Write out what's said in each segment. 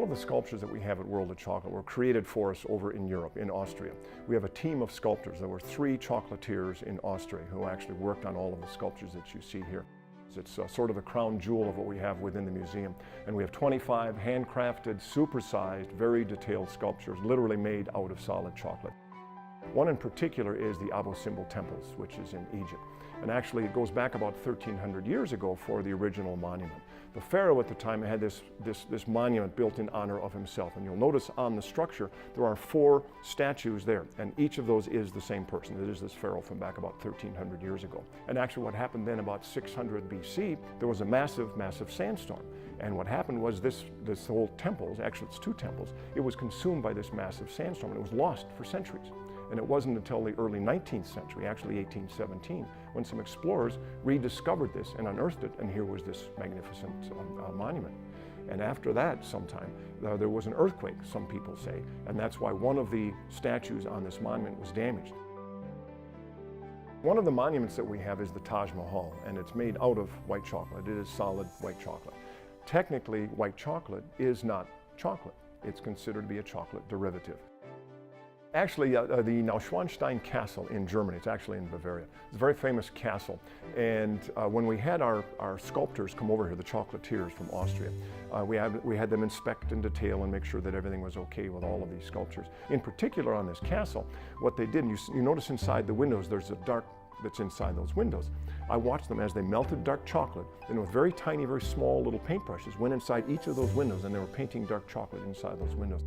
All of the sculptures that we have at World of Chocolate were created for us over in Europe, in Austria. We have a team of sculptors. There were 3 chocolatiers in Austria who actually worked on all of the sculptures that you see here. It's sort of the crown jewel of what we have within the museum. And we have 25 handcrafted, supersized, very detailed sculptures, literally made out of solid chocolate. One in particular is the Abu Simbel temples, which is in Egypt. And actually it goes back about 1,300 years ago for the original monument. The pharaoh at the time had this monument built in honor of himself. And you'll notice on the structure there are 4 statues there, and each of those is the same person. It is this pharaoh from back about 1,300 years ago. And actually what happened then about 600 BC, there was a massive, massive sandstorm. And what happened was this whole temple, actually it's 2 temples, it was consumed by this massive sandstorm and it was lost for centuries. And it wasn't until the early 19th century, actually 1817, when some explorers rediscovered this and unearthed it, and here was this magnificent monument. And after that, sometime, there was an earthquake, some people say, and that's why one of the statues on this monument was damaged. One of the monuments that we have is the Taj Mahal, and it's made out of white chocolate. It is solid white chocolate. Technically, white chocolate is not chocolate. It's considered to be a chocolate derivative. Actually, the Neuschwanstein Castle in Germany, it's actually in Bavaria. It's a very famous castle. And when we had our sculptors come over here, the chocolatiers from Austria, we had them inspect in detail and make sure that everything was okay with all of these sculptures. In particular on this castle, what they did, you notice inside the windows, there's a dark that's inside those windows. I watched them as they melted dark chocolate, and with very tiny, very small little paintbrushes, went inside each of those windows, and they were painting dark chocolate inside those windows.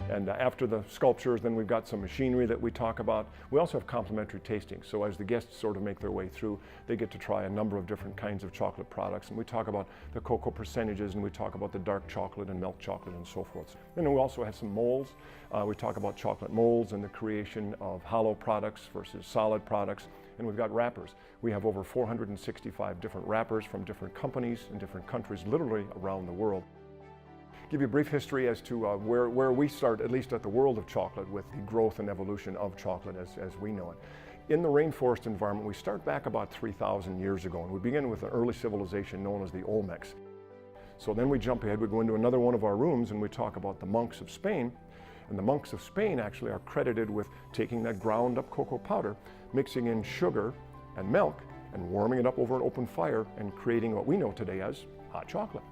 And after the sculptures, then we've got some machinery that we talk about. We also have complimentary tasting. So as the guests sort of make their way through, they get to try a number of different kinds of chocolate products. And we talk about the cocoa percentages, and we talk about the dark chocolate and milk chocolate and so forth. And then we also have some molds. We talk about chocolate molds and the creation of hollow products versus solid products. And we've got wrappers. We have over 465 different wrappers from different companies in different countries, literally around the world. Give you a brief history as to where we start, at least at the World of Chocolate, with the growth and evolution of chocolate as we know it. In the rainforest environment, we start back about 3,000 years ago, and we begin with an early civilization known as the Olmecs. So then we jump ahead, we go into another one of our rooms, and we talk about the monks of Spain. And the monks of Spain actually are credited with taking that ground up cocoa powder, mixing in sugar and milk, and warming it up over an open fire, and creating what we know today as hot chocolate.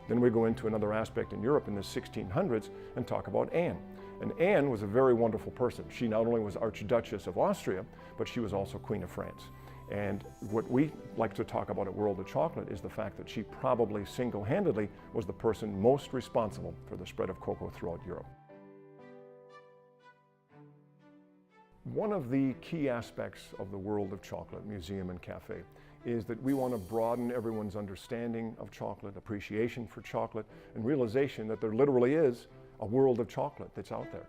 Then we go into another aspect in Europe in the 1600s and talk about Anne. And Anne was a very wonderful person. She not only was Archduchess of Austria, but she was also Queen of France. And what we like to talk about at World of Chocolate is the fact that she probably single-handedly was the person most responsible for the spread of cocoa throughout Europe. One of the key aspects of the World of Chocolate Museum and Cafe is that we want to broaden everyone's understanding of chocolate, appreciation for chocolate, and realization that there literally is a world of chocolate that's out there.